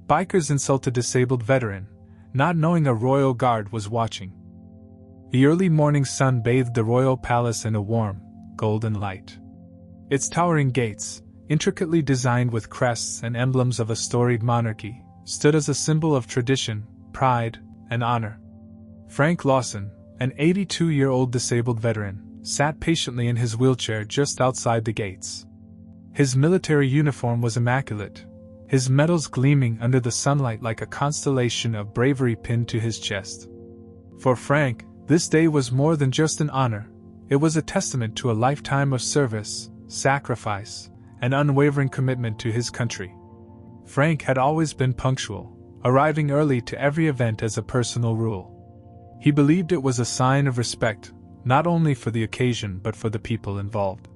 Bikers insult a disabled veteran, not knowing a royal guard was watching. The early morning sun bathed the royal palace in a warm, golden light. Its towering gates, intricately designed with crests and emblems of a storied monarchy, stood as a symbol of tradition, pride, and honor. Frank Lawson, an 82-year-old disabled veteran, sat patiently in his wheelchair just outside the gates. His military uniform was immaculate, his medals gleaming under the sunlight like a constellation of bravery pinned to his chest. For Frank, this day was more than just an honor, it was a testament to a lifetime of service, sacrifice, and unwavering commitment to his country. Frank had always been punctual, arriving early to every event as a personal rule. He believed it was a sign of respect, not only for the occasion but for the people involved.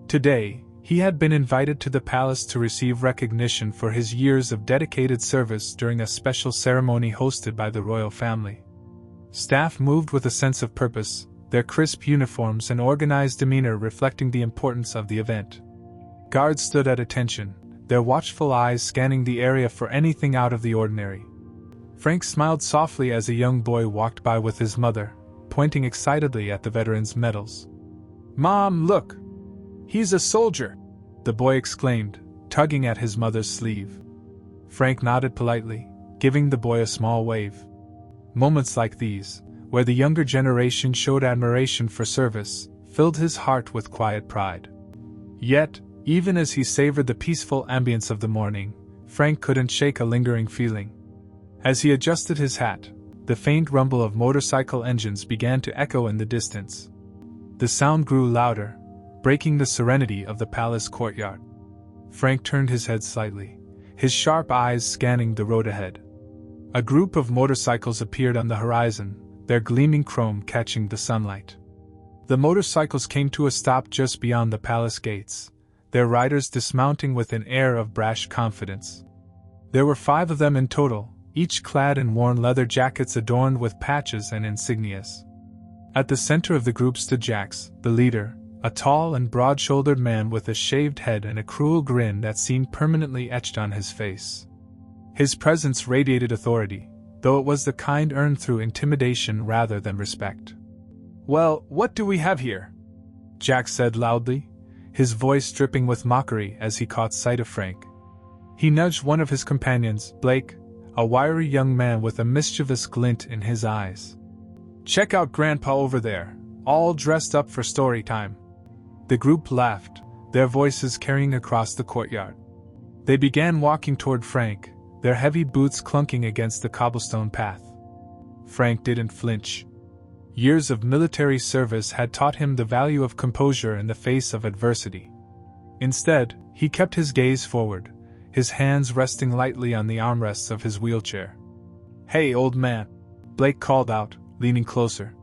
Today, he had been invited to the palace to receive recognition for his years of dedicated service during a special ceremony hosted by the royal family. Staff moved with a sense of purpose, their crisp uniforms and organized demeanor reflecting the importance of the event. Guards stood at attention, their watchful eyes scanning the area for anything out of the ordinary. Frank smiled softly as a young boy walked by with his mother, pointing excitedly at the veteran's medals. "Mom, look! He's a soldier!" the boy exclaimed, tugging at his mother's sleeve. Frank nodded politely, giving the boy a small wave. Moments like these, where the younger generation showed admiration for service, filled his heart with quiet pride. Yet, even as he savored the peaceful ambience of the morning, Frank couldn't shake a lingering feeling. As he adjusted his hat, the faint rumble of motorcycle engines began to echo in the distance. The sound grew louder, breaking the serenity of the palace courtyard. Frank turned his head slightly, his sharp eyes scanning the road ahead. A group of motorcycles appeared on the horizon, their gleaming chrome catching the sunlight. The motorcycles came to a stop just beyond the palace gates, their riders dismounting with an air of brash confidence. There were 5 of them in total, each clad in worn leather jackets adorned with patches and insignias. At the center of the group stood Jax, the leader, a tall and broad-shouldered man with a shaved head and a cruel grin that seemed permanently etched on his face. His presence radiated authority, though it was the kind earned through intimidation rather than respect. "Well, what do we have here?" Jax said loudly, his voice dripping with mockery as he caught sight of Frank. He nudged one of his companions, Blake, a wiry young man with a mischievous glint in his eyes. "Check out Grandpa over there, all dressed up for story time." The group laughed, their voices carrying across the courtyard. They began walking toward Frank, their heavy boots clunking against the cobblestone path. Frank didn't flinch. Years of military service had taught him the value of composure in the face of adversity. Instead, he kept his gaze forward, his hands resting lightly on the armrests of his wheelchair. "Hey, old man," Blake called out, leaning closer.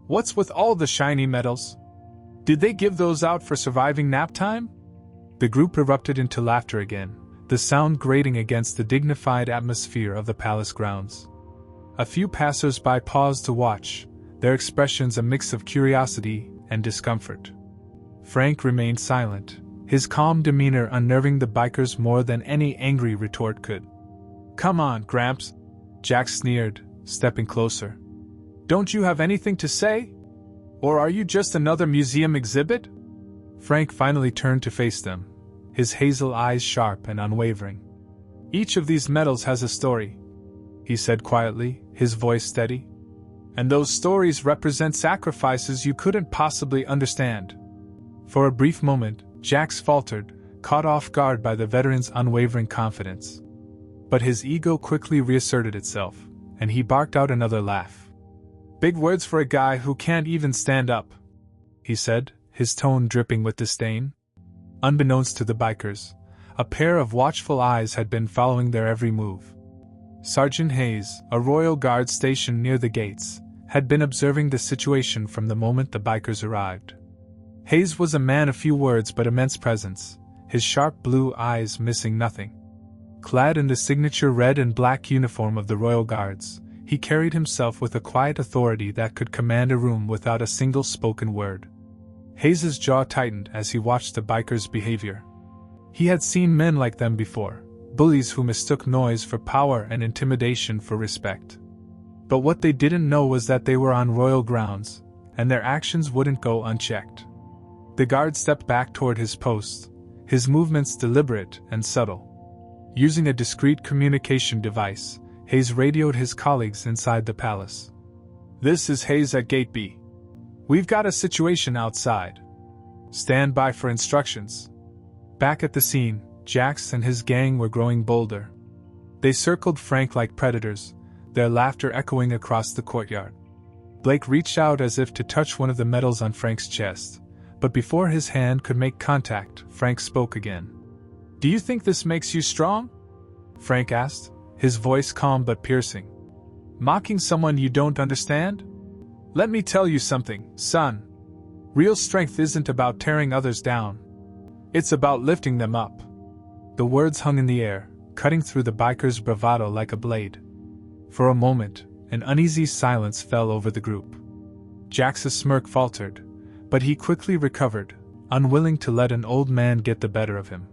"What's with all the shiny medals? Did they give those out for surviving nap time?" The group erupted into laughter again, the sound grating against the dignified atmosphere of the palace grounds. A few passers-by paused to watch, their expressions a mix of curiosity and discomfort. Frank remained silent, his calm demeanor unnerving the bikers more than any angry retort could. "Come on, Gramps," Jax sneered, stepping closer. "Don't you have anything to say? Or are you just another museum exhibit?" Frank finally turned to face them, his hazel eyes sharp and unwavering. "Each of these medals has a story," he said quietly, his voice steady. "And those stories represent sacrifices you couldn't possibly understand." For a brief moment, Jax faltered, caught off guard by the veteran's unwavering confidence. But his ego quickly reasserted itself, and he barked out another laugh. "Big words for a guy who can't even stand up," he said, his tone dripping with disdain. Unbeknownst to the bikers, a pair of watchful eyes had been following their every move. Sergeant Hayes, a royal guard stationed near the gates, had been observing the situation from the moment the bikers arrived. Hayes was a man of few words but immense presence, his sharp blue eyes missing nothing. Clad in the signature red and black uniform of the Royal Guards, he carried himself with a quiet authority that could command a room without a single spoken word. Hayes's jaw tightened as he watched the bikers' behavior. He had seen men like them before, bullies who mistook noise for power and intimidation for respect. But what they didn't know was that they were on royal grounds, and their actions wouldn't go unchecked. The guard stepped back toward his post, his movements deliberate and subtle. Using a discreet communication device, Hayes radioed his colleagues inside the palace. "This is Hayes at Gate B. We've got a situation outside. Stand by for instructions." Back at the scene, Jax and his gang were growing bolder. They circled Frank like predators, their laughter echoing across the courtyard. Blake reached out as if to touch one of the medals on Frank's chest, but before his hand could make contact, Frank spoke again. "Do you think this makes you strong?" Frank asked, his voice calm but piercing. "Mocking someone you don't understand? Let me tell you something, son. Real strength isn't about tearing others down. It's about lifting them up." The words hung in the air, cutting through the biker's bravado like a blade. For a moment, an uneasy silence fell over the group. Jax's smirk faltered, but he quickly recovered, unwilling to let an old man get the better of him.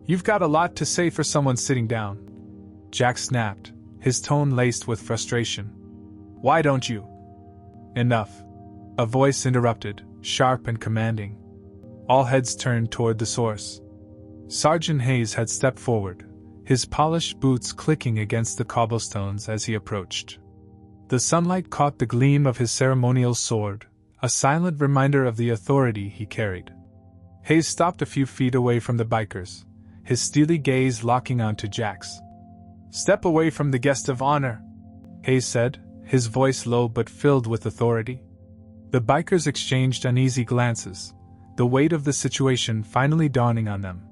"You've got a lot to say for someone sitting down," Jax snapped, his tone laced with frustration. "Why don't you?" "Enough," a voice interrupted, sharp and commanding. All heads turned toward the source. Sergeant Hayes had stepped forward, his polished boots clicking against the cobblestones as he approached. The sunlight caught the gleam of his ceremonial sword, a silent reminder of the authority he carried. Hayes stopped a few feet away from the bikers, his steely gaze locking onto Jax. "Step away from the guest of honor," Hayes said, his voice low but filled with authority. The bikers exchanged uneasy glances, the weight of the situation finally dawning on them.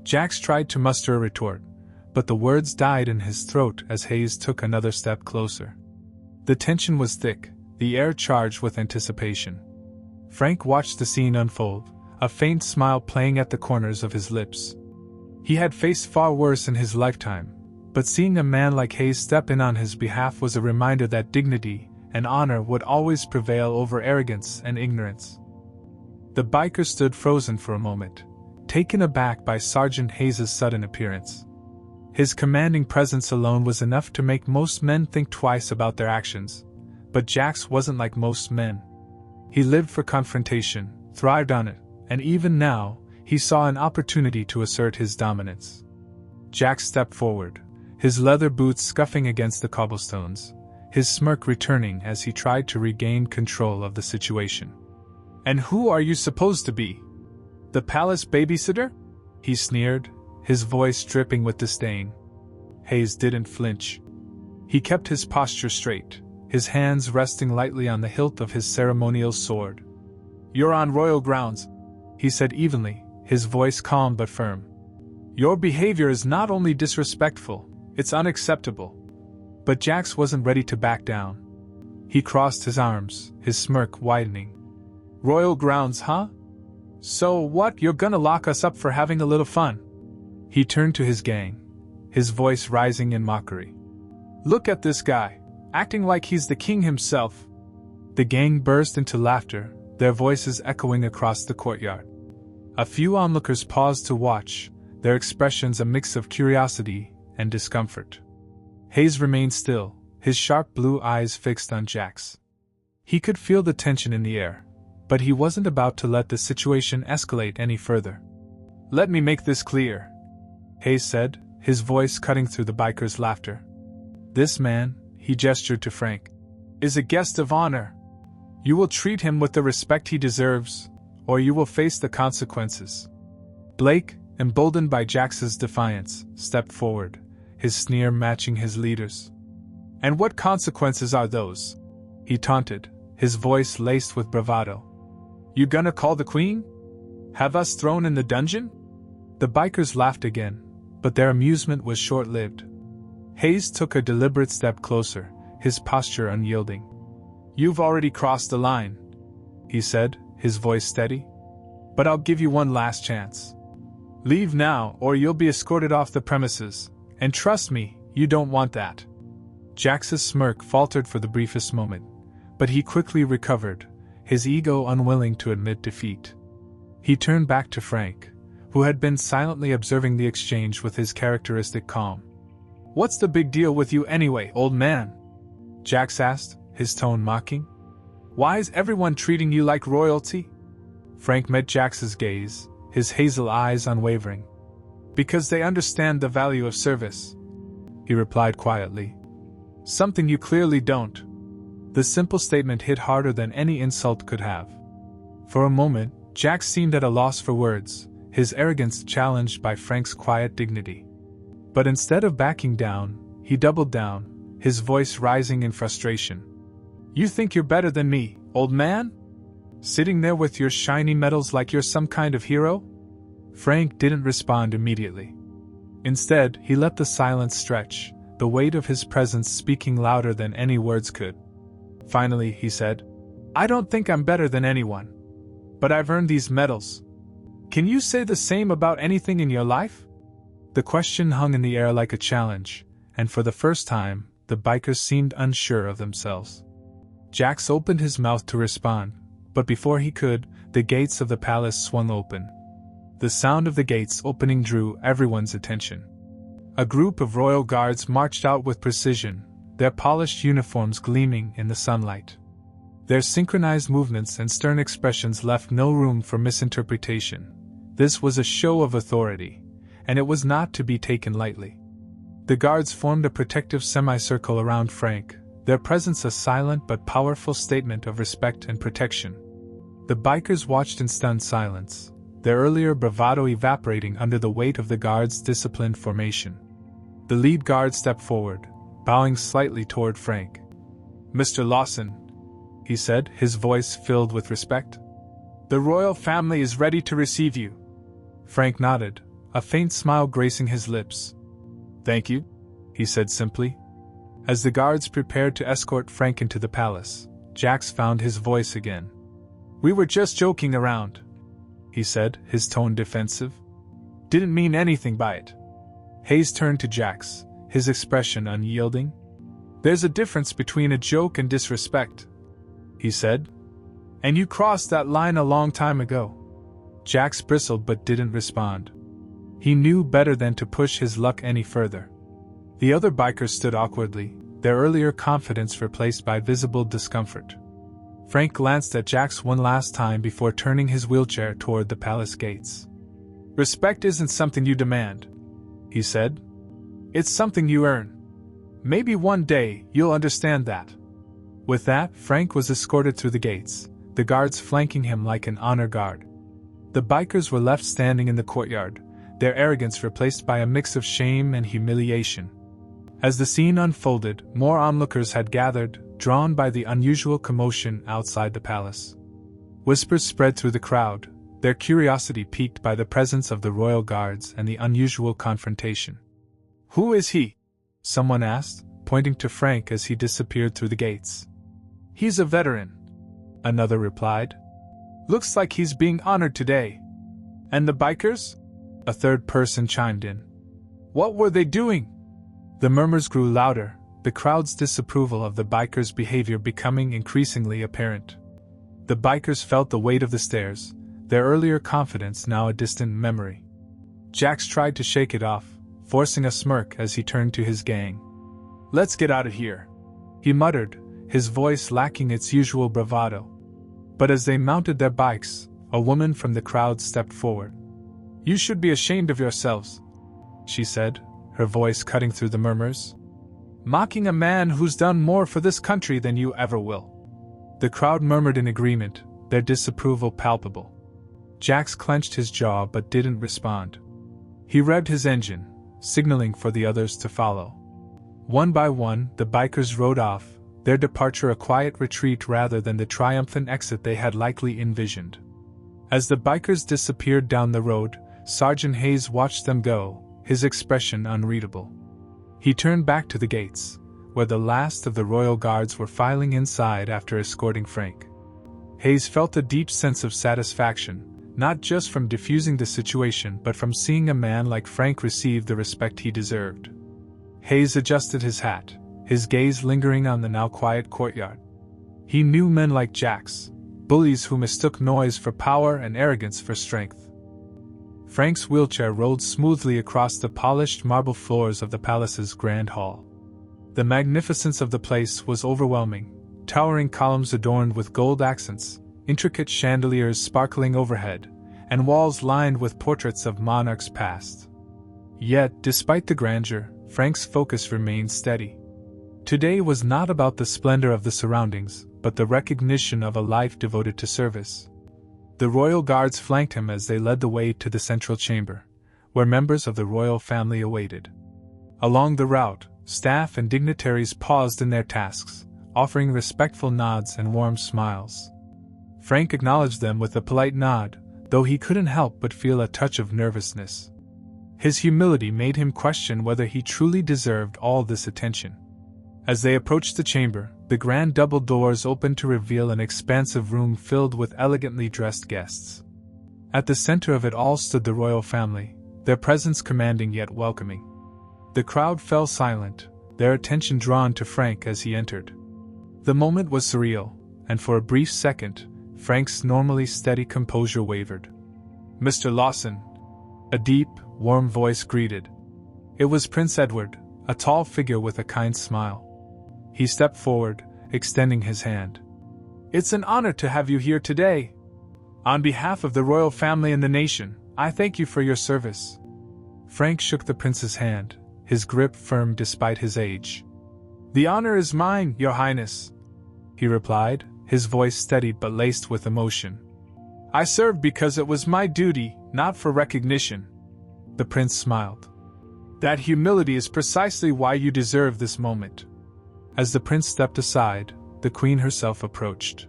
Jax tried to muster a retort, but the words died in his throat as Hayes took another step closer. The tension was thick, the air charged with anticipation. Frank watched the scene unfold, a faint smile playing at the corners of his lips. He had faced far worse in his lifetime, but seeing a man like Hayes step in on his behalf was a reminder that dignity and honor would always prevail over arrogance and ignorance. The biker stood frozen for a moment, taken aback by Sergeant Hayes' sudden appearance. His commanding presence alone was enough to make most men think twice about their actions, but Jax wasn't like most men. He lived for confrontation, thrived on it, and even now, he saw an opportunity to assert his dominance. Jax stepped forward, his leather boots scuffing against the cobblestones, his smirk returning as he tried to regain control of the situation. "And who are you supposed to be? The palace babysitter?" he sneered, his voice dripping with disdain. Hayes didn't flinch. He kept his posture straight, his hands resting lightly on the hilt of his ceremonial sword. "You're on royal grounds," he said evenly, his voice calm but firm. "Your behavior is not only disrespectful, it's unacceptable." But Jax wasn't ready to back down. He crossed his arms, his smirk widening. "Royal grounds, huh? So what, you're gonna lock us up for having a little fun?" He turned to his gang, his voice rising in mockery. "Look at this guy, acting like he's the king himself." The gang burst into laughter, their voices echoing across the courtyard. A few onlookers paused to watch, their expressions a mix of curiosity and discomfort. Hayes remained still, his sharp blue eyes fixed on Jax. He could feel the tension in the air, but he wasn't about to let the situation escalate any further. "Let me make this clear," Hayes said, his voice cutting through the bikers' laughter. "This man," he gestured to Frank, "is a guest of honor. You will treat him with the respect he deserves, or you will face the consequences." Blake, emboldened by Jax's defiance, stepped forward, his sneer matching his leader's. "And what consequences are those?" he taunted, his voice laced with bravado. "You gonna call the queen? Have us thrown in the dungeon?" The bikers laughed again, but their amusement was short-lived. Hayes took a deliberate step closer, his posture unyielding. "You've already crossed the line," he said, his voice steady. "But I'll give you one last chance. Leave now, or you'll be escorted off the premises, and trust me, you don't want that." Jax's smirk faltered for the briefest moment, but he quickly recovered, his ego unwilling to admit defeat. He turned back to Frank, who had been silently observing the exchange with his characteristic calm. "What's the big deal with you anyway, old man?" Jax asked, his tone mocking. "Why is everyone treating you like royalty?" Frank met Jax's gaze, his hazel eyes unwavering. "Because they understand the value of service," he replied quietly. "Something you clearly don't." The simple statement hit harder than any insult could have. For a moment, Jax seemed at a loss for words, his arrogance challenged by Frank's quiet dignity. But instead of backing down, he doubled down, his voice rising in frustration. "You think you're better than me, old man? Sitting there with your shiny medals like you're some kind of hero?" Frank didn't respond immediately. Instead, he let the silence stretch, the weight of his presence speaking louder than any words could. Finally, he said, "I don't think I'm better than anyone. But I've earned these medals. Can you say the same about anything in your life?" The question hung in the air like a challenge, and for the first time, the bikers seemed unsure of themselves. Jax opened his mouth to respond, but before he could, the gates of the palace swung open. The sound of the gates opening drew everyone's attention. A group of royal guards marched out with precision, their polished uniforms gleaming in the sunlight. Their synchronized movements and stern expressions left no room for misinterpretation. This was a show of authority, and it was not to be taken lightly. The guards formed a protective semicircle around Frank, their presence a silent but powerful statement of respect and protection. The bikers watched in stunned silence, their earlier bravado evaporating under the weight of the guards' disciplined formation. The lead guard stepped forward, bowing slightly toward Frank. "Mr. Lawson," he said, his voice filled with respect, "the royal family is ready to receive you." Frank nodded, a faint smile gracing his lips. "Thank you," he said simply. As the guards prepared to escort Frank into the palace, Jax found his voice again. "We were just joking around," he said, his tone defensive. "Didn't mean anything by it." Hayes turned to Jax, his expression unyielding. "There's a difference between a joke and disrespect," he said. "And you crossed that line a long time ago." Jax bristled but didn't respond. He knew better than to push his luck any further. The other bikers stood awkwardly, their earlier confidence replaced by visible discomfort. Frank glanced at Jax one last time before turning his wheelchair toward the palace gates. "Respect isn't something you demand," he said. "It's something you earn. Maybe one day you'll understand that." With that, Frank was escorted through the gates, the guards flanking him like an honor guard. The bikers were left standing in the courtyard, their arrogance replaced by a mix of shame and humiliation. As the scene unfolded, more onlookers had gathered, drawn by the unusual commotion outside the palace. Whispers spread through the crowd, their curiosity piqued by the presence of the royal guards and the unusual confrontation. "Who is he?" someone asked, pointing to Frank as he disappeared through the gates. "He's a veteran," another replied. "Looks like he's being honored today." "And the bikers?" a third person chimed in. "What were they doing?" The murmurs grew louder, the crowd's disapproval of the bikers' behavior becoming increasingly apparent. The bikers felt the weight of the stairs, their earlier confidence now a distant memory. Jax tried to shake it off, forcing a smirk as he turned to his gang. "Let's get out of here," he muttered, his voice lacking its usual bravado. But as they mounted their bikes, a woman from the crowd stepped forward. "You should be ashamed of yourselves," she said, her voice cutting through the murmurs. "Mocking a man who's done more for this country than you ever will." The crowd murmured in agreement, their disapproval palpable. Jax clenched his jaw but didn't respond. He revved his engine, signaling for the others to follow. One by one, the bikers rode off, their departure a quiet retreat rather than the triumphant exit they had likely envisioned. As the bikers disappeared down the road, Sergeant Hayes watched them go, his expression unreadable. He turned back to the gates, where the last of the royal guards were filing inside after escorting Frank. Hayes felt a deep sense of satisfaction, not just from diffusing the situation but from seeing a man like Frank receive the respect he deserved. Hayes adjusted his hat, his gaze lingering on the now quiet courtyard. He knew men like Jax, bullies who mistook noise for power and arrogance for strength. Frank's wheelchair rolled smoothly across the polished marble floors of the palace's grand hall. The magnificence of the place was overwhelming, towering columns adorned with gold accents, intricate chandeliers sparkling overhead, and walls lined with portraits of monarchs past. Yet, despite the grandeur, Frank's focus remained steady. Today was not about the splendor of the surroundings, but the recognition of a life devoted to service. The royal guards flanked him as they led the way to the central chamber, where members of the royal family awaited. Along the route, staff and dignitaries paused in their tasks, offering respectful nods and warm smiles. Frank acknowledged them with a polite nod, though he couldn't help but feel a touch of nervousness. His humility made him question whether he truly deserved all this attention. As they approached the chamber, the grand double doors opened to reveal an expansive room filled with elegantly dressed guests. At the center of it all stood the royal family, their presence commanding yet welcoming. The crowd fell silent, their attention drawn to Frank as he entered. The moment was surreal, and for a brief second, Frank's normally steady composure wavered. "Mr. Lawson," a deep, warm voice greeted. It was Prince Edward, a tall figure with a kind smile. He stepped forward, extending his hand. "It's an honor to have you here today. On behalf of the royal family and the nation, I thank you for your service." Frank shook the prince's hand, his grip firm despite his age. "The honor is mine, Your Highness," he replied, his voice steady but laced with emotion. "I served because it was my duty, not for recognition." The prince smiled. "That humility is precisely why you deserve this moment." As the prince stepped aside, the queen herself approached.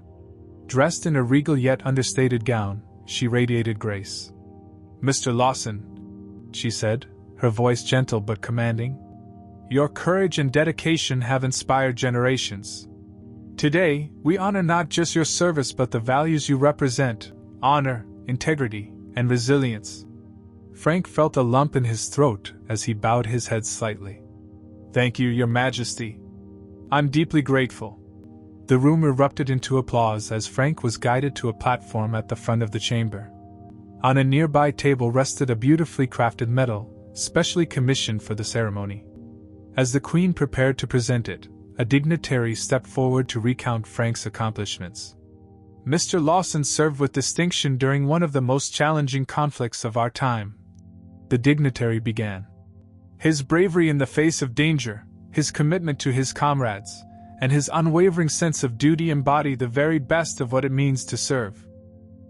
Dressed in a regal yet understated gown, she radiated grace. "Mr. Lawson," she said, her voice gentle but commanding, "your courage and dedication have inspired generations. Today, we honor not just your service but the values you represent: honor, integrity, and resilience." Frank felt a lump in his throat as he bowed his head slightly. "Thank you, Your Majesty. I'm deeply grateful." The room erupted into applause as Frank was guided to a platform at the front of the chamber. On a nearby table rested a beautifully crafted medal, specially commissioned for the ceremony. As the queen prepared to present it, a dignitary stepped forward to recount Frank's accomplishments. "Mr. Lawson served with distinction during one of the most challenging conflicts of our time," the dignitary began. "His bravery in the face of danger, his commitment to his comrades, and his unwavering sense of duty embody the very best of what it means to serve."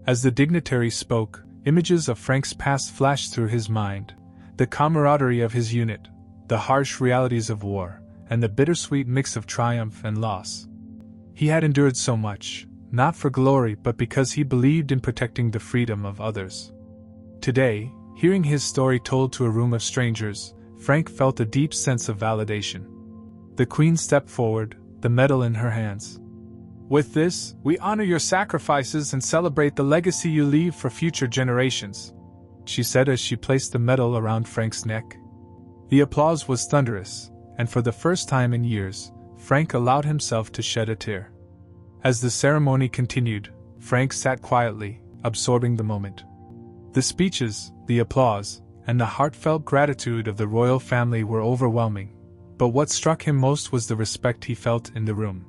As the dignitary spoke, images of Frank's past flashed through his mind: the camaraderie of his unit, the harsh realities of war, and the bittersweet mix of triumph and loss. He had endured so much, not for glory but because he believed in protecting the freedom of others. Today, hearing his story told to a room of strangers, Frank felt a deep sense of validation. The queen stepped forward, the medal in her hands. "With this, we honor your sacrifices and celebrate the legacy you leave for future generations," she said as she placed the medal around Frank's neck. The applause was thunderous, and for the first time in years, Frank allowed himself to shed a tear. As the ceremony continued, Frank sat quietly, absorbing the moment. The speeches, the applause, and the heartfelt gratitude of the royal family were overwhelming, but what struck him most was the respect he felt in the room.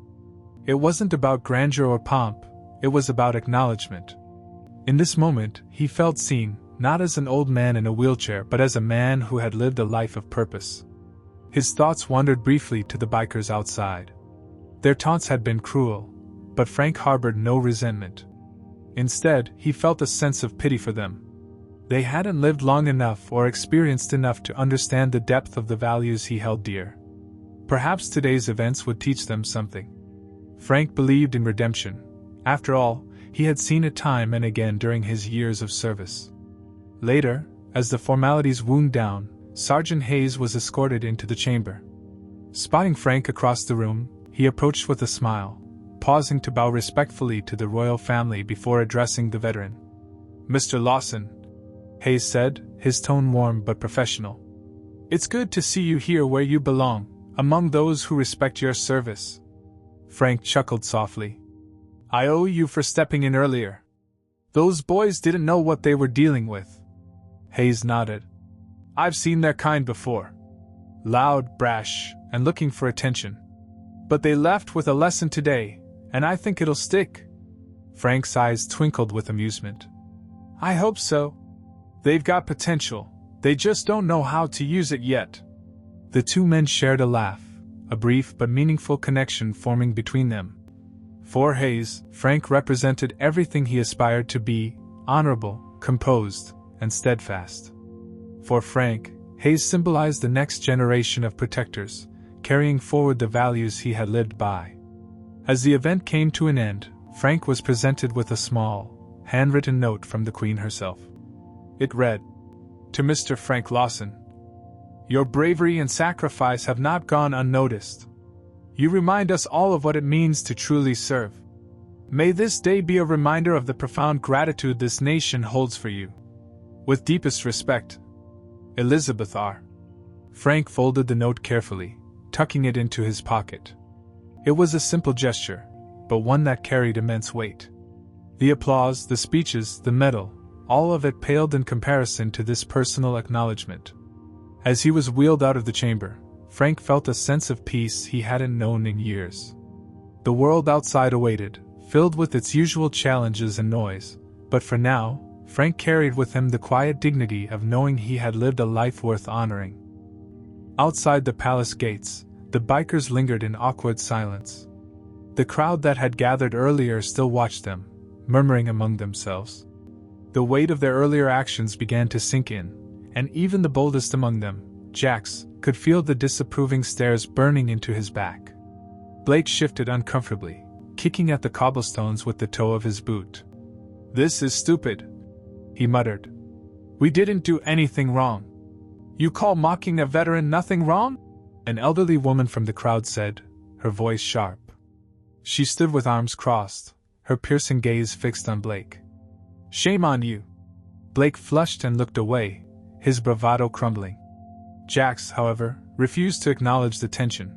It wasn't about grandeur or pomp, it was about acknowledgement. In this moment, he felt seen, not as an old man in a wheelchair but as a man who had lived a life of purpose. His thoughts wandered briefly to the bikers outside. Their taunts had been cruel, but Frank harbored no resentment. Instead, he felt a sense of pity for them. They hadn't lived long enough or experienced enough to understand the depth of the values he held dear. Perhaps today's events would teach them something. Frank believed in redemption. After all, he had seen it time and again during his years of service. Later, as the formalities wound down, Sergeant Hayes was escorted into the chamber. Spotting Frank across the room, he approached with a smile, pausing to bow respectfully to the royal family before addressing the veteran. "Mr. Lawson," Hayes said, his tone warm but professional. "It's good to see you here where you belong, among those who respect your service." Frank chuckled softly. "I owe you for stepping in earlier. Those boys didn't know what they were dealing with." Hayes nodded. I've seen their kind before. Loud, brash, and looking for attention. But they left with a lesson today, and I think it'll stick. Frank's eyes twinkled with amusement. I hope so. They've got potential, they just don't know how to use it yet. The two men shared a laugh, a brief but meaningful connection forming between them. For Hayes, Frank represented everything he aspired to be: honorable, composed, and steadfast. For Frank, Hayes symbolized the next generation of protectors, carrying forward the values he had lived by. As the event came to an end, Frank was presented with a small, handwritten note from the Queen herself. It read, "To Mr. Frank Lawson. Your bravery and sacrifice have not gone unnoticed. You remind us all of what it means to truly serve. May this day be a reminder of the profound gratitude this nation holds for you. With deepest respect, Elizabeth R." Frank folded the note carefully, tucking it into his pocket. It was a simple gesture, but one that carried immense weight. The applause, the speeches, the medal, all of it paled in comparison to this personal acknowledgement. As he was wheeled out of the chamber, Frank felt a sense of peace he hadn't known in years. The world outside awaited, filled with its usual challenges and noise, but for now, Frank carried with him the quiet dignity of knowing he had lived a life worth honoring. Outside the palace gates, the bikers lingered in awkward silence. The crowd that had gathered earlier still watched them, murmuring among themselves. The weight of their earlier actions began to sink in, and even the boldest among them, Jax, could feel the disapproving stares burning into his back. Blake shifted uncomfortably, kicking at the cobblestones with the toe of his boot. "This is stupid," he muttered. "We didn't do anything wrong." "You call mocking a veteran nothing wrong?" an elderly woman from the crowd said, her voice sharp. She stood with arms crossed, her piercing gaze fixed on Blake. "Shame on you." Blake flushed and looked away, his bravado crumbling. Jax, however, refused to acknowledge the tension.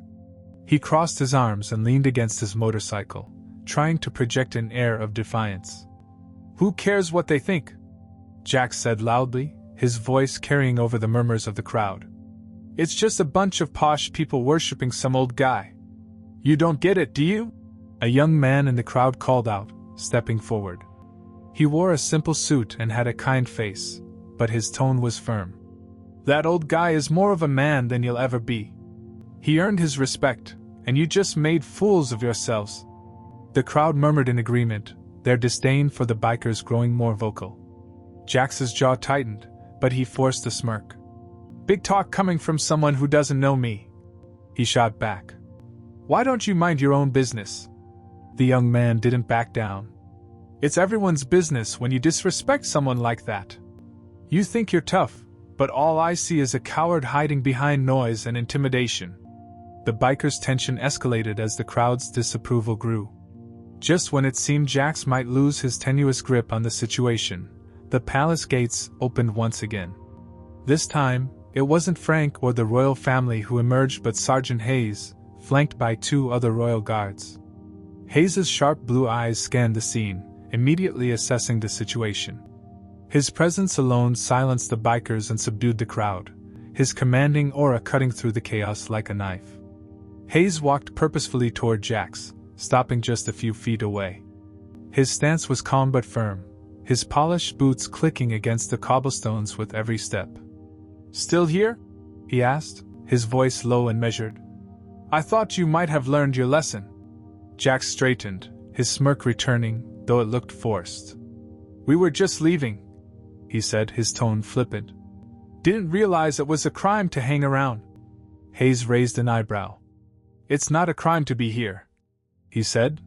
He crossed his arms and leaned against his motorcycle, trying to project an air of defiance. "Who cares what they think?" Jax said loudly, his voice carrying over the murmurs of the crowd. "It's just a bunch of posh people worshipping some old guy. You don't get it, do you?" A young man in the crowd called out, stepping forward. He wore a simple suit and had a kind face, but his tone was firm. "That old guy is more of a man than you'll ever be. He earned his respect, and you just made fools of yourselves." The crowd murmured in agreement, their disdain for the bikers growing more vocal. Jax's jaw tightened, but he forced a smirk. "Big talk coming from someone who doesn't know me," he shot back. "Why don't you mind your own business?" The young man didn't back down. "It's everyone's business when you disrespect someone like that. You think you're tough, but all I see is a coward hiding behind noise and intimidation." The bikers' tension escalated as the crowd's disapproval grew. Just when it seemed Jax might lose his tenuous grip on the situation, the palace gates opened once again. This time, it wasn't Frank or the royal family who emerged but Sergeant Hayes, flanked by 2 other royal guards. Hayes's sharp blue eyes scanned the scene, immediately assessing the situation. His presence alone silenced the bikers and subdued the crowd, his commanding aura cutting through the chaos like a knife. Hayes walked purposefully toward Jax, stopping just a few feet away. His stance was calm but firm, his polished boots clicking against the cobblestones with every step. "Still here?" he asked, his voice low and measured. "I thought you might have learned your lesson." Jax straightened, his smirk returning, though it looked forced. "We were just leaving," he said, his tone flippant. "Didn't realize it was a crime to hang around." Hayes raised an eyebrow. "It's not a crime to be here," he said.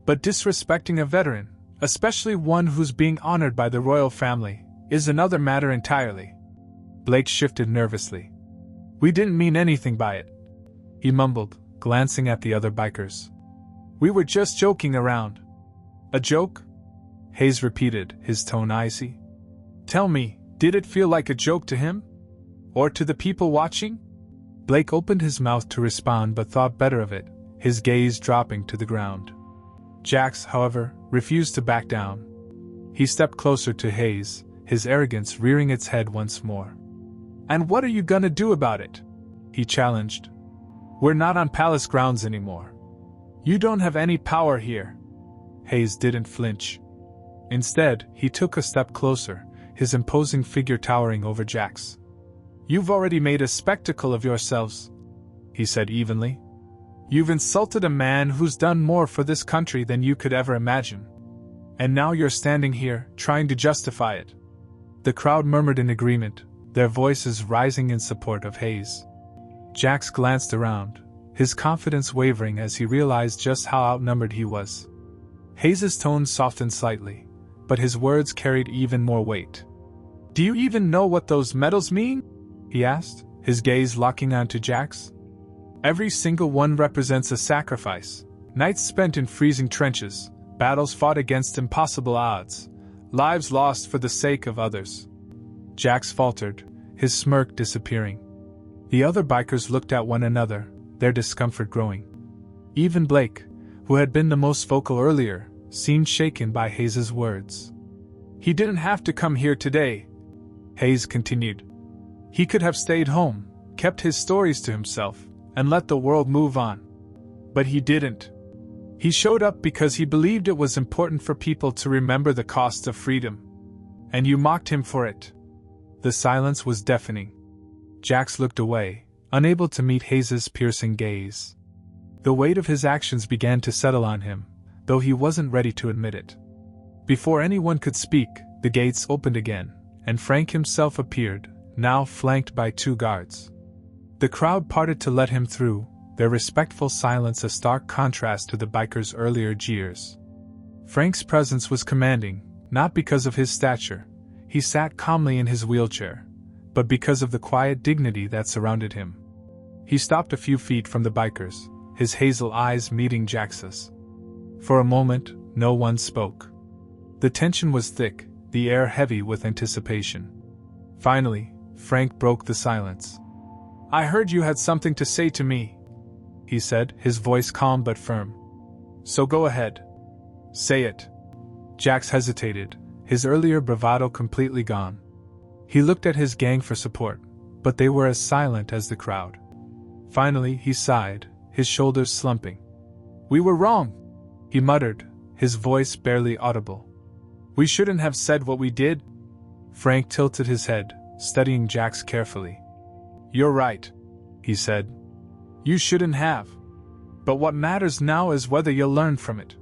"But disrespecting a veteran, especially one who's being honored by the royal family, is another matter entirely." Blake shifted nervously. "We didn't mean anything by it," he mumbled, glancing at the other bikers. "We were just joking around." "A joke?" Hayes repeated, his tone icy. "Tell me, did it feel like a joke to him? Or to the people watching?" Blake opened his mouth to respond but thought better of it, his gaze dropping to the ground. Jax, however, refused to back down. He stepped closer to Hayes, his arrogance rearing its head once more. "And what are you gonna do about it?" he challenged. "We're not on palace grounds anymore. You don't have any power here." Hayes didn't flinch. Instead, he took a step closer, his imposing figure towering over Jack's. "You've already made a spectacle of yourselves," he said evenly. "You've insulted a man who's done more for this country than you could ever imagine. And now you're standing here, trying to justify it." The crowd murmured in agreement, their voices rising in support of Hayes. Jax glanced around, his confidence wavering as he realized just how outnumbered he was. Hayes's tone softened slightly, but his words carried even more weight. "Do you even know what those medals mean?" he asked, his gaze locking onto Jax. "Every single one represents a sacrifice, nights spent in freezing trenches, battles fought against impossible odds, lives lost for the sake of others." Jax faltered, his smirk disappearing. The other bikers looked at one another, their discomfort growing. Even Blake, who had been the most vocal earlier, seemed shaken by Hayes's words. "He didn't have to come here today," Hayes continued. "He could have stayed home, kept his stories to himself, and let the world move on. But he didn't. He showed up because he believed it was important for people to remember the cost of freedom. And you mocked him for it." The silence was deafening. Jax looked away, unable to meet Hayes's piercing gaze. The weight of his actions began to settle on him, though he wasn't ready to admit it. Before anyone could speak, the gates opened again, and Frank himself appeared, now flanked by 2 guards. The crowd parted to let him through, their respectful silence a stark contrast to the bikers' earlier jeers. Frank's presence was commanding, not because of his stature, he sat calmly in his wheelchair, but because of the quiet dignity that surrounded him. He stopped a few feet from the bikers, his hazel eyes meeting Jax's. For a moment, no one spoke. The tension was thick, the air heavy with anticipation. Finally, Frank broke the silence. "I heard you had something to say to me," he said, his voice calm but firm. "So go ahead. Say it." Jax hesitated, his earlier bravado completely gone. He looked at his gang for support, but they were as silent as the crowd. Finally, he sighed, his shoulders slumping. "We were wrong," he muttered, his voice barely audible. "We shouldn't have said what we did." Frank tilted his head, studying Jax carefully. "You're right," he said. "You shouldn't have. But what matters now is whether you'll learn from it."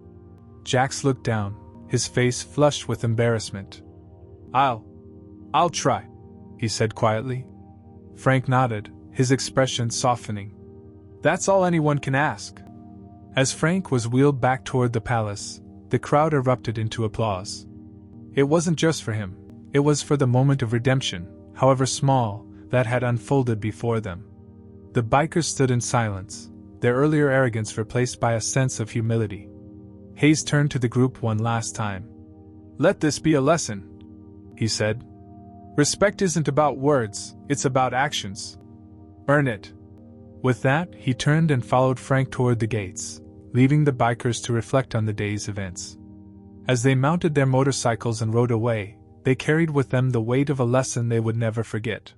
Jax looked down, his face flushed with embarrassment. I'll try," he said quietly. Frank nodded, his expression softening. "That's all anyone can ask." As Frank was wheeled back toward the palace, the crowd erupted into applause. It wasn't just for him, it was for the moment of redemption, however small, that had unfolded before them. The bikers stood in silence, their earlier arrogance replaced by a sense of humility. Hayes turned to the group one last time. "Let this be a lesson," he said. "Respect isn't about words, it's about actions. Earn it." With that, he turned and followed Frank toward the gates, leaving the bikers to reflect on the day's events. As they mounted their motorcycles and rode away, they carried with them the weight of a lesson they would never forget.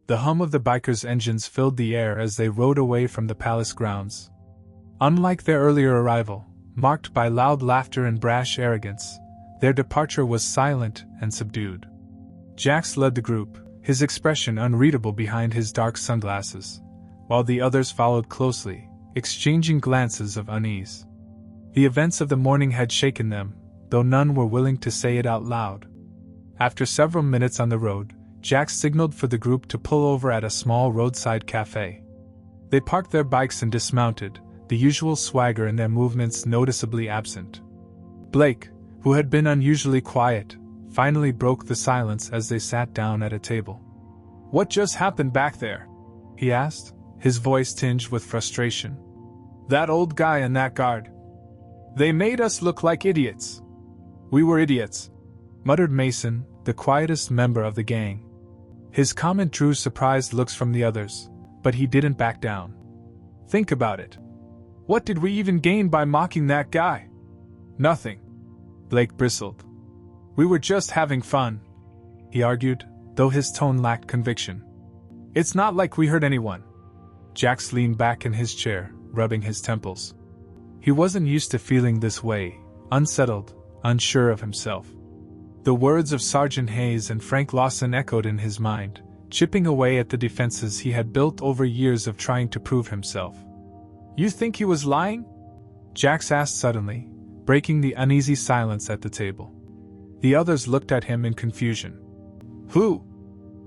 The hum of the bikers' engines filled the air as they rode away from the palace grounds. Unlike their earlier arrival, marked by loud laughter and brash arrogance, their departure was silent and subdued. Jax led the group, his expression unreadable behind his dark sunglasses, while the others followed closely, exchanging glances of unease. The events of the morning had shaken them, though none were willing to say it out loud. After several minutes on the road, Jax signaled for the group to pull over at a small roadside cafe. They parked their bikes and dismounted, the usual swagger in their movements noticeably absent. Blake, who had been unusually quiet, finally broke the silence as they sat down at a table. "What just happened back there?" he asked, his voice tinged with frustration. "That old guy and that guard. They made us look like idiots." "We were idiots," muttered Mason, the quietest member of the gang. His comment drew surprised looks from the others, but he didn't back down. "Think about it. What did we even gain by mocking that guy?" "Nothing," Blake bristled. "We were just having fun." he argued, though his tone lacked conviction. It's not like we hurt anyone. Jax leaned back in his chair, rubbing his temples. He wasn't used to feeling this way, unsettled, unsure of himself. The words of Sergeant Hayes and Frank Lawson echoed in his mind, chipping away at the defenses he had built over years of trying to prove himself. You think he was lying? Jax asked suddenly, breaking the uneasy silence at the table. The others looked at him in confusion. Who?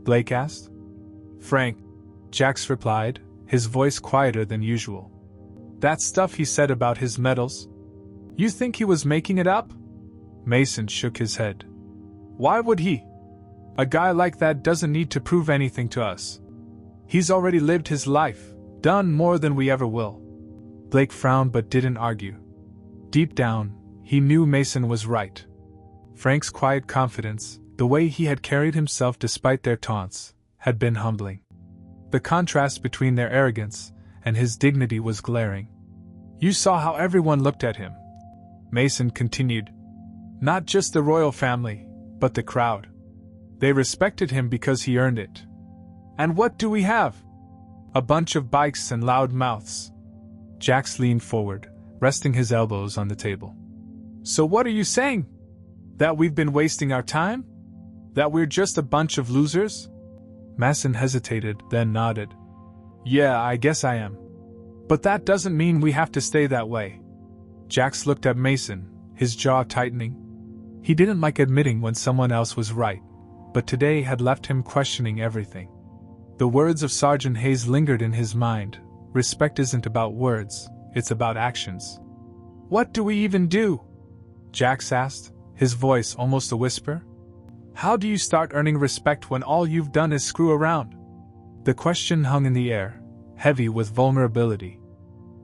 Blake asked. Frank, Jax replied, his voice quieter than usual. That stuff he said about his medals? You think he was making it up? Mason shook his head. Why would he? A guy like that doesn't need to prove anything to us. He's already lived his life, done more than we ever will. Blake frowned but didn't argue. Deep down, he knew Mason was right. Frank's quiet confidence, the way he had carried himself despite their taunts, had been humbling. The contrast between their arrogance and his dignity was glaring. You saw how everyone looked at him. Mason continued. Not just the royal family, but the crowd. They respected him because he earned it. And what do we have? A bunch of bikes and loud mouths. Jax leaned forward, resting his elbows on the table. So what are you saying? That we've been wasting our time? That we're just a bunch of losers? Mason hesitated, then nodded. Yeah, I guess I am. But that doesn't mean we have to stay that way. Jax looked at Mason, his jaw tightening. He didn't like admitting when someone else was right, but today had left him questioning everything. The words of Sergeant Hayes lingered in his mind. Respect isn't about words, it's about actions. What do we even do? Jax asked, his voice almost a whisper. How do you start earning respect when all you've done is screw around? The question hung in the air, heavy with vulnerability.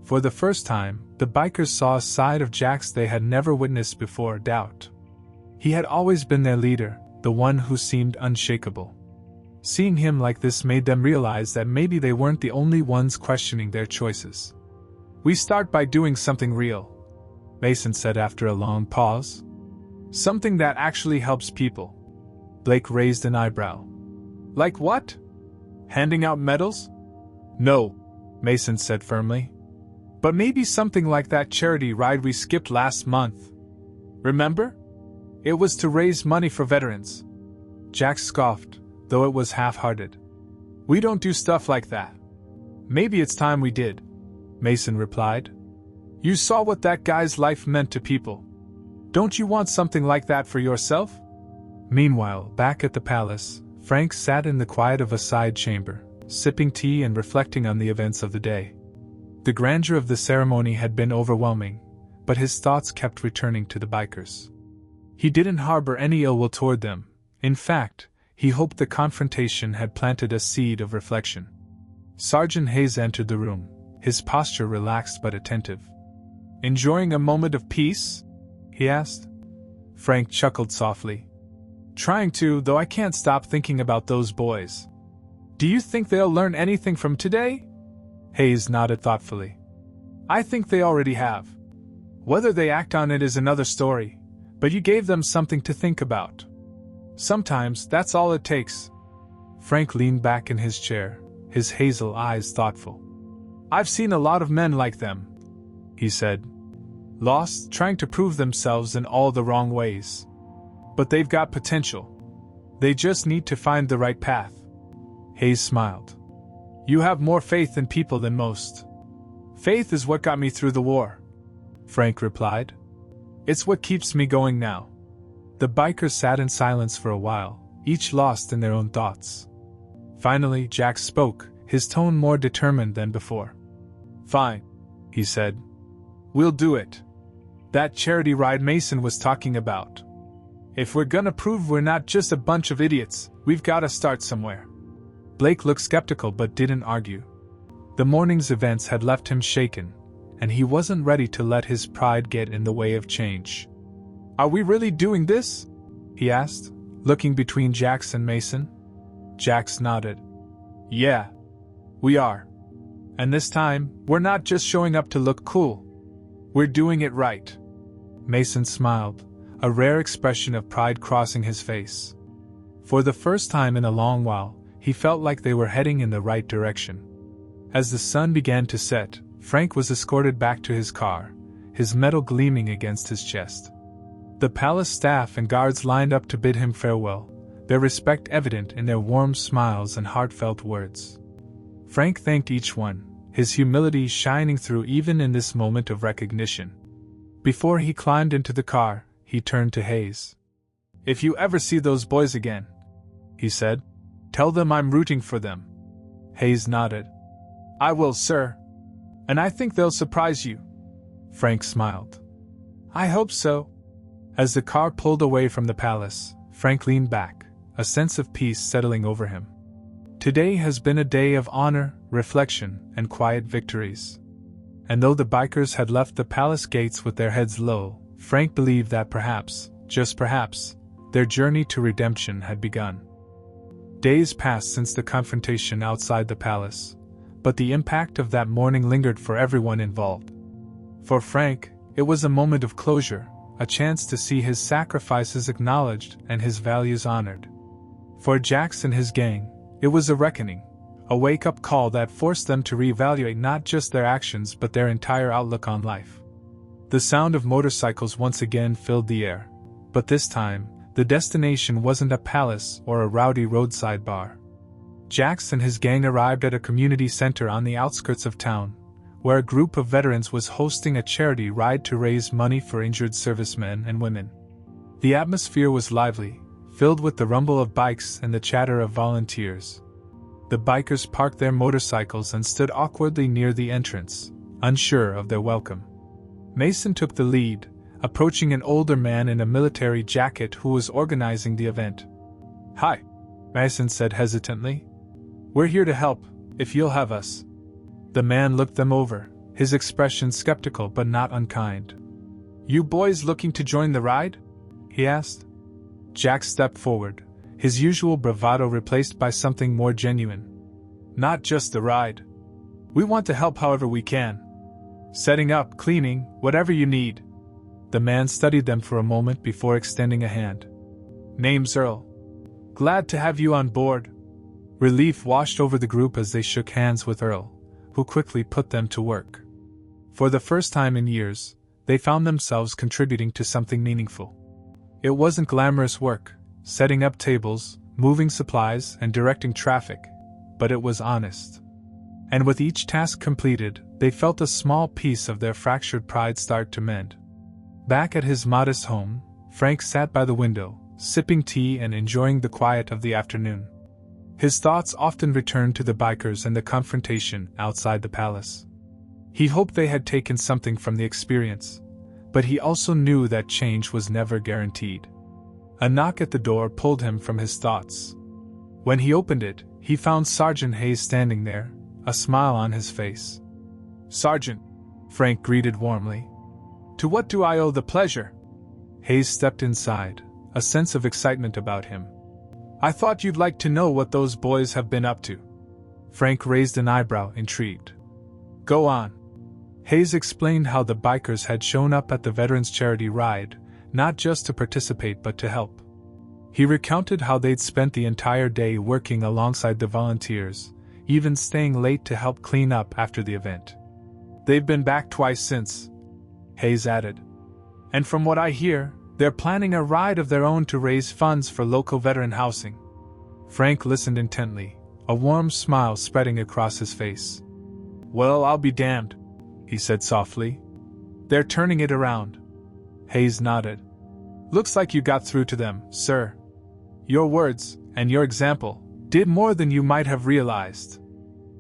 For the first time, the bikers saw a side of Jax they had never witnessed before. Doubt. He had always been their leader, the one who seemed unshakable. Seeing him like this made them realize that maybe they weren't the only ones questioning their choices. We start by doing something real, Mason said after a long pause. Something that actually helps people. Blake raised an eyebrow. Like what? Handing out medals? No, Mason said firmly. But maybe something like that charity ride we skipped last month. Remember? It was to raise money for veterans. Jax scoffed, though it was half-hearted. We don't do stuff like that. Maybe it's time we did, Mason replied. You saw what that guy's life meant to people. Don't you want something like that for yourself? Meanwhile, back at the palace, Frank sat in the quiet of a side chamber, sipping tea and reflecting on the events of the day. The grandeur of the ceremony had been overwhelming, but his thoughts kept returning to the bikers. He didn't harbor any ill will toward them. In fact, he hoped the confrontation had planted a seed of reflection. Sergeant Hayes entered the room, his posture relaxed but attentive. Enjoying a moment of peace? He asked. Frank chuckled softly. Trying to, though I can't stop thinking about those boys. Do you think they'll learn anything from today? Hayes nodded thoughtfully. I think they already have. Whether they act on it is another story, but you gave them something to think about. Sometimes that's all it takes. Frank leaned back in his chair, his hazel eyes thoughtful. I've seen a lot of men like them, he said. Lost, trying to prove themselves in all the wrong ways. But they've got potential. They just need to find the right path. Hayes smiled. You have more faith in people than most. Faith is what got me through the war, Frank replied. It's what keeps me going now. The bikers sat in silence for a while, each lost in their own thoughts. Finally, Jax spoke, his tone more determined than before. Fine, he said. We'll do it. That charity ride Mason was talking about. If we're gonna prove we're not just a bunch of idiots, we've gotta start somewhere. Blake looked skeptical but didn't argue. The morning's events had left him shaken, and he wasn't ready to let his pride get in the way of change. Are we really doing this? He asked, looking between Jax and Mason. Jax nodded. Yeah, we are. And this time, we're not just showing up to look cool. We're doing it right. Mason smiled, a rare expression of pride crossing his face. For the first time in a long while, he felt like they were heading in the right direction. As the sun began to set, Frank was escorted back to his car, his medal gleaming against his chest. The palace staff and guards lined up to bid him farewell, their respect evident in their warm smiles and heartfelt words. Frank thanked each one, his humility shining through even in this moment of recognition. Before he climbed into the car, he turned to Hayes. "If you ever see those boys again," he said, "tell them I'm rooting for them." Hayes nodded. "I will, sir. And I think they'll surprise you." Frank smiled. "I hope so." As the car pulled away from the palace, Frank leaned back, a sense of peace settling over him. Today has been a day of honor, reflection, and quiet victories. And though the bikers had left the palace gates with their heads low, Frank believed that perhaps, just perhaps, their journey to redemption had begun. Days passed since the confrontation outside the palace, but the impact of that morning lingered for everyone involved. For Frank, it was a moment of closure, a chance to see his sacrifices acknowledged and his values honored. For Jax and his gang, it was a reckoning, a wake-up call that forced them to reevaluate not just their actions but their entire outlook on life. The sound of motorcycles once again filled the air, but this time, the destination wasn't a palace or a rowdy roadside bar. Jax and his gang arrived at a community center on the outskirts of town, where a group of veterans was hosting a charity ride to raise money for injured servicemen and women. The atmosphere was lively, filled with the rumble of bikes and the chatter of volunteers. The bikers parked their motorcycles and stood awkwardly near the entrance, unsure of their welcome. Mason took the lead, approaching an older man in a military jacket who was organizing the event. "Hi," Mason said hesitantly. "We're here to help, if you'll have us." The man looked them over, his expression skeptical but not unkind. "You boys looking to join the ride?" he asked. Jack stepped forward, his usual bravado replaced by something more genuine. "Not just the ride. We want to help however we can. Setting up, cleaning, whatever you need." The man studied them for a moment before extending a hand. "Name's Earl. Glad to have you on board." Relief washed over the group as they shook hands with Earl, who quickly put them to work. For the first time in years, they found themselves contributing to something meaningful. It wasn't glamorous work, setting up tables, moving supplies, and directing traffic, but it was honest. And with each task completed, they felt a small piece of their fractured pride start to mend. Back at his modest home, Frank sat by the window, sipping tea and enjoying the quiet of the afternoon. His thoughts often returned to the bikers and the confrontation outside the palace. He hoped they had taken something from the experience, but he also knew that change was never guaranteed. A knock at the door pulled him from his thoughts. When he opened it, he found Sergeant Hayes standing there, a smile on his face. "Sergeant," Frank greeted warmly. "To what do I owe the pleasure?" Hayes stepped inside, a sense of excitement about him. "I thought you'd like to know what those boys have been up to." Frank raised an eyebrow, intrigued. "Go on." Hayes explained how the bikers had shown up at the Veterans Charity Ride, not just to participate but to help. He recounted how they'd spent the entire day working alongside the volunteers, even staying late to help clean up after the event. "They've been back twice since," Hayes added. "And from what I hear, they're planning a ride of their own to raise funds for local veteran housing." Frank listened intently, a warm smile spreading across his face. "Well, I'll be damned," he said softly. "They're turning it around." Hayes nodded. "Looks like you got through to them, sir. Your words, and your example, did more than you might have realized."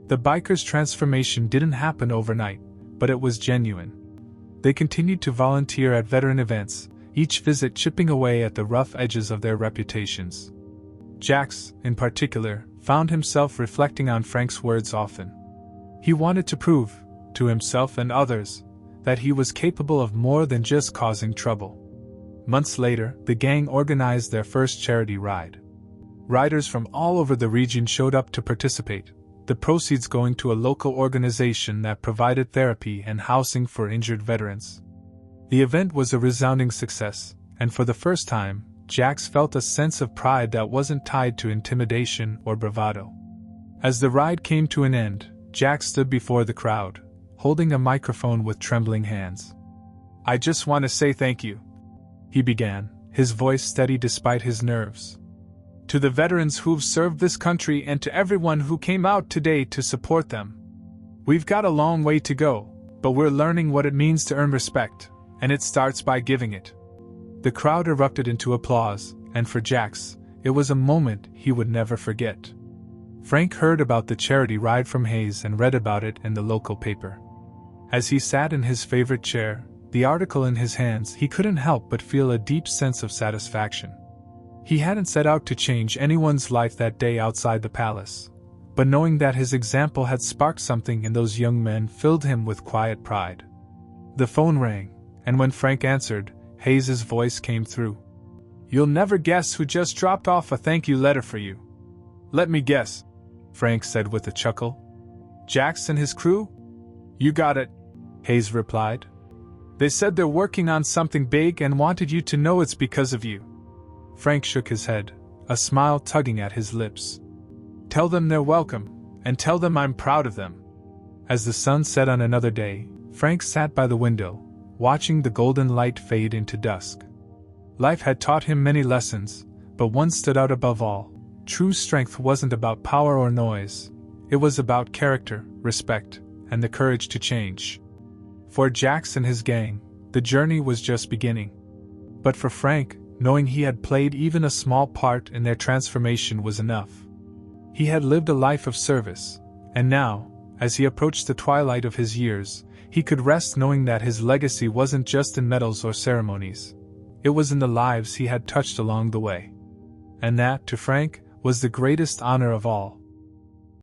The bikers' transformation didn't happen overnight, but it was genuine. They continued to volunteer at veteran events, each visit chipping away at the rough edges of their reputations. Jax, in particular, found himself reflecting on Frank's words often. He wanted to prove, to himself and others, that he was capable of more than just causing trouble. Months later, the gang organized their first charity ride. Riders from all over the region showed up to participate, the proceeds going to a local organization that provided therapy and housing for injured veterans. The event was a resounding success, and for the first time, Jax felt a sense of pride that wasn't tied to intimidation or bravado. As the ride came to an end, Jax stood before the crowd, holding a microphone with trembling hands. "I just want to say thank you," he began, his voice steady despite his nerves. "To the veterans who've served this country and to everyone who came out today to support them. We've got a long way to go, but we're learning what it means to earn respect, and it starts by giving it." The crowd erupted into applause, and for Jax, it was a moment he would never forget. Frank heard about the charity ride from Hayes and read about it in the local paper. As he sat in his favorite chair, the article in his hands, he couldn't help but feel a deep sense of satisfaction. He hadn't set out to change anyone's life that day outside the palace, but knowing that his example had sparked something in those young men filled him with quiet pride. The phone rang, and when Frank answered, Hayes's voice came through. "You'll never guess who just dropped off a thank you letter for you." "Let me guess," Frank said with a chuckle. "Jax and his crew?" "You got it," Hayes replied. "They said they're working on something big and wanted you to know it's because of you." Frank shook his head, a smile tugging at his lips. "Tell them they're welcome, and tell them I'm proud of them." As the sun set on another day, Frank sat by the window, watching the golden light fade into dusk. Life had taught him many lessons, but one stood out above all. True strength wasn't about power or noise. It was about character, respect, and the courage to change. For Jax and his gang, the journey was just beginning. But for Frank, knowing he had played even a small part in their transformation was enough. He had lived a life of service, and now, as he approached the twilight of his years, he could rest knowing that his legacy wasn't just in medals or ceremonies. It was in the lives he had touched along the way. And that, to Frank, was the greatest honor of all.